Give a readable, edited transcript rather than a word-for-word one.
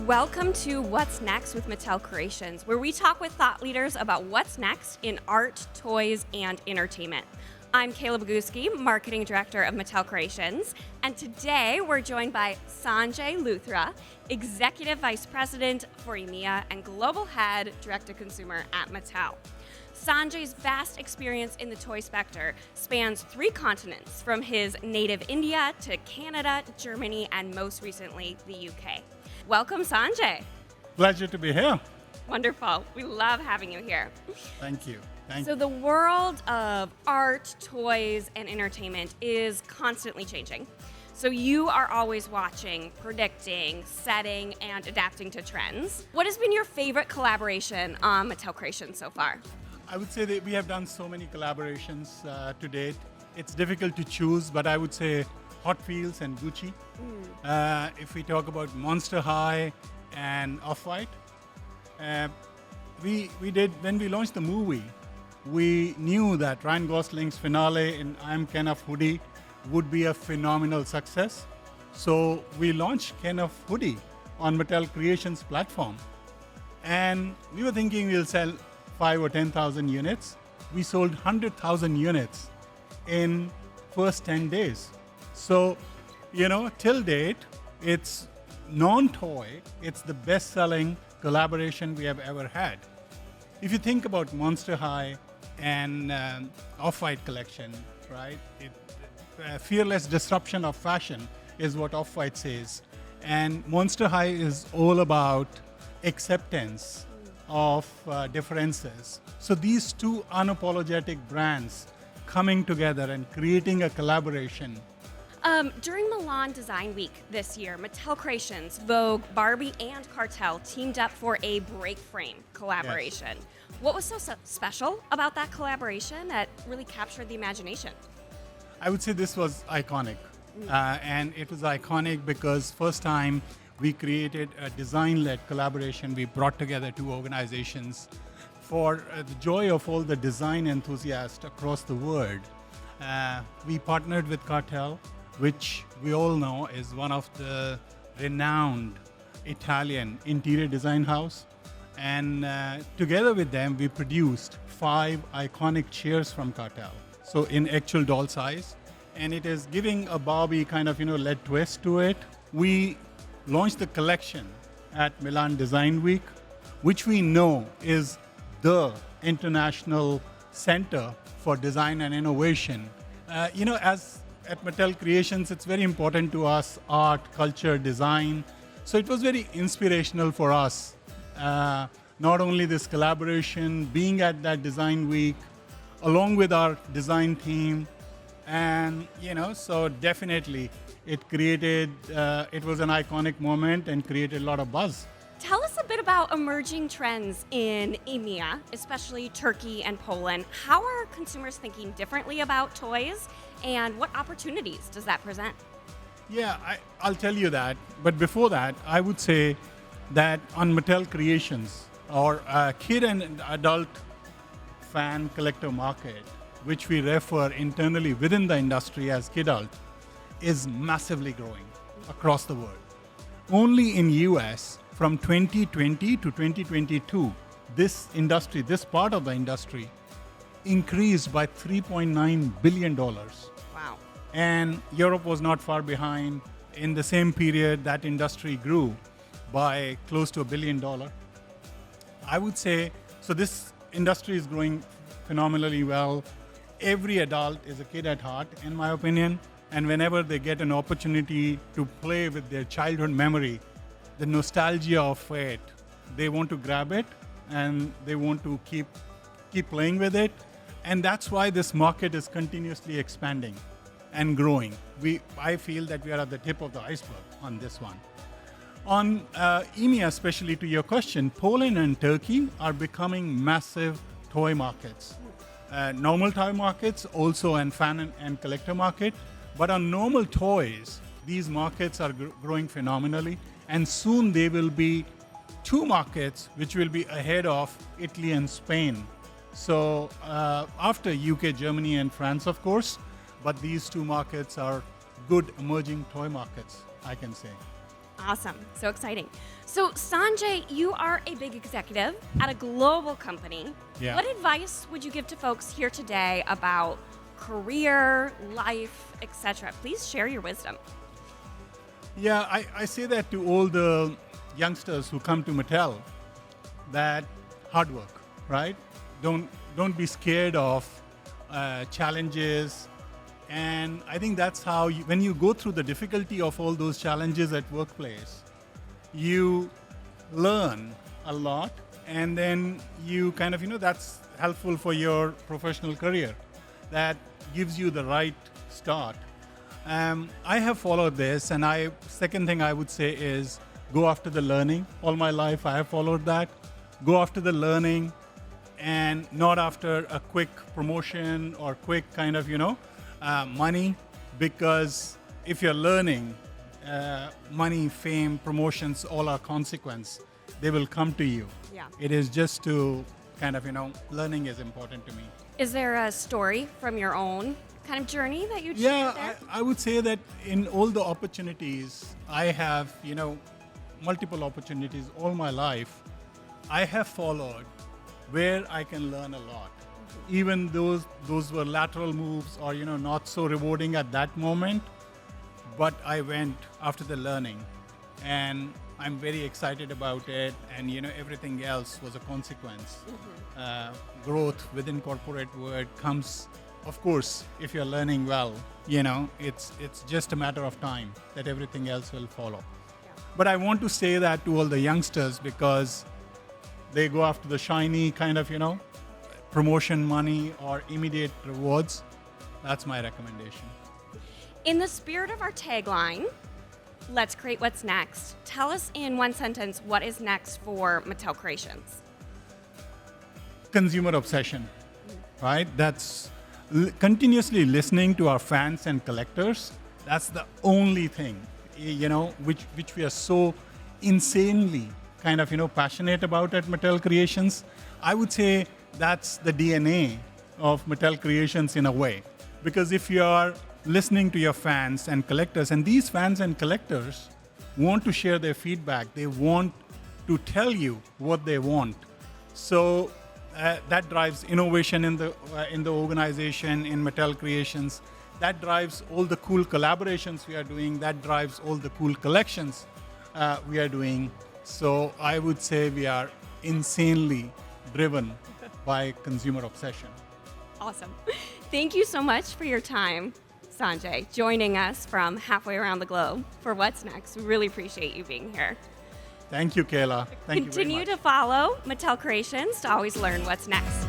Welcome to What's Next with Mattel Creations, where we talk with thought leaders about what's next in art, toys, and entertainment. I'm Kayla Boguski, Marketing Director of Mattel Creations, and today we're joined by Sanjay Luthra, Executive Vice President for EMEA and Global Head Direct-to-Consumer at Mattel. Sanjay's vast experience in the toy sector spans 3 continents, from his native India to Canada, Germany, and most recently, the UK. Welcome, Sanjay. Pleasure to be here. Wonderful. We love having you here. Thank you. So the world of art, toys, and entertainment is constantly changing. So you are always watching, predicting, setting, and adapting to trends. What has been your favorite collaboration on Mattel Creations so far? I would say that we have done so many collaborations to date. It's difficult to choose, but I would say Hot Wheels and Gucci. If we talk about Monster High and Off-White, we did, when we launched the movie, we knew that Ryan Gosling's finale in I Am Ken of Hoodie would be a phenomenal success. So we launched Ken of Hoodie on Mattel Creations platform. And we were thinking we'll sell 5 or 10,000 units. We sold 100,000 units in first 10 days. So, till date, it's non-toy, it's the best-selling collaboration we have ever had. If you think about Monster High and Off-White collection, right? Fearless disruption of fashion is what Off-White says. And Monster High is all about acceptance of differences. So these two unapologetic brands coming together and creating a collaboration. During Milan Design Week this year, Mattel Creations, Vogue, Barbie, and Cartel teamed up for a break frame collaboration. Yes. What was so special about that collaboration that really captured the imagination? I would say this was iconic. And it was iconic because first time we created a design-led collaboration. We brought together 2 organizations for the joy of all the design enthusiasts across the world. We partnered with Cartel, which we all know is one of the renowned Italian interior design house. And together with them, we produced 5 iconic chairs from Cartel. So in actual doll size. And it is giving a Barbie kind of, lead twist to it. We launched the collection at Milan Design Week, which we know is the international center for design and innovation. As at Mattel Creations, it's very important to us, art, culture, design. So it was very inspirational for us. Not only this collaboration, being at that design week, along with our design team, and so definitely it created, it was an iconic moment and created a lot of buzz. Tell us a bit about emerging trends in EMEA, especially Turkey and Poland. How are consumers thinking differently about toys, and what opportunities does that present? Yeah, I'll tell you that. But before that, I would say that on Mattel Creations, or kid and adult fan collector market, which we refer internally within the industry as kidult, is massively growing across the world. Only in US, from 2020 to 2022, this industry, this part of the industry, increased by $3.9 billion. Wow. And Europe was not far behind. In the same period, that industry grew by close to $1 billion. I would say, so this industry is growing phenomenally well. Every adult is a kid at heart, in my opinion. And whenever they get an opportunity to play with their childhood memory, the nostalgia of it, they want to grab it and they want to keep playing with it. And that's why this market is continuously expanding and growing. I feel that we are at the tip of the iceberg on this one. On EMEA, especially to your question, Poland and Turkey are becoming massive toy markets. Normal toy markets, also and fan and collector market. But on normal toys, these markets are growing phenomenally. And soon they will be 2 markets which will be ahead of Italy and Spain. So after UK, Germany, and France, of course, but these 2 markets are good emerging toy markets, I can say. Awesome. So exciting. So, Sanjay, you are a big executive at a global company. Yeah. What advice would you give to folks here today about career, life, etc.? Please share your wisdom. Yeah, I say that to all the youngsters who come to Mattel, that hard work, right? Don't be scared of challenges. And I think that's how, when you go through the difficulty of all those challenges at workplace, you learn a lot, and then you kind of, that's helpful for your professional career. That gives you the right start. I have followed this, and second thing I would say is go after the learning. All my life I have followed that. Go after the learning, and not after a quick promotion or quick kind of, money, because if you're learning, money, fame, promotions, all are consequence. They will come to you. Yeah. It is just to kind of, learning is important to me. Is there a story from your own kind of journey that you'd share there? I would say that in all the opportunities, I have, multiple opportunities all my life, I have followed where I can learn a lot. Even those were lateral moves or, not so rewarding at that moment, but I went after the learning, and I'm very excited about it, and, everything else was a consequence. Growth within corporate world comes, of course, if you're learning well, it's just a matter of time that everything else will follow. Yeah. But I want to say that to all the youngsters, because they go after the shiny kind of, promotion, money, or immediate rewards. That's my recommendation. In the spirit of our tagline, let's create what's next. Tell us in one sentence what is next for Mattel Creations. Consumer obsession, right? That's continuously listening to our fans and collectors. That's the only thing, which we are so insanely kind of, passionate about at Mattel Creations. I would say that's the DNA of Mattel Creations in a way. Because if you are listening to your fans and collectors, and these fans and collectors want to share their feedback, they want to tell you what they want. So that drives innovation in the organization, in Mattel Creations. That drives all the cool collaborations we are doing. That drives all the cool collections we are doing. So I would say we are insanely driven by consumer obsession. Awesome. Thank you so much for your time, Sanjay, joining us from halfway around the globe for What's Next. We really appreciate you being here. Thank you, Kayla. Thank you very much. Continue to follow Mattel Creations to always learn what's next.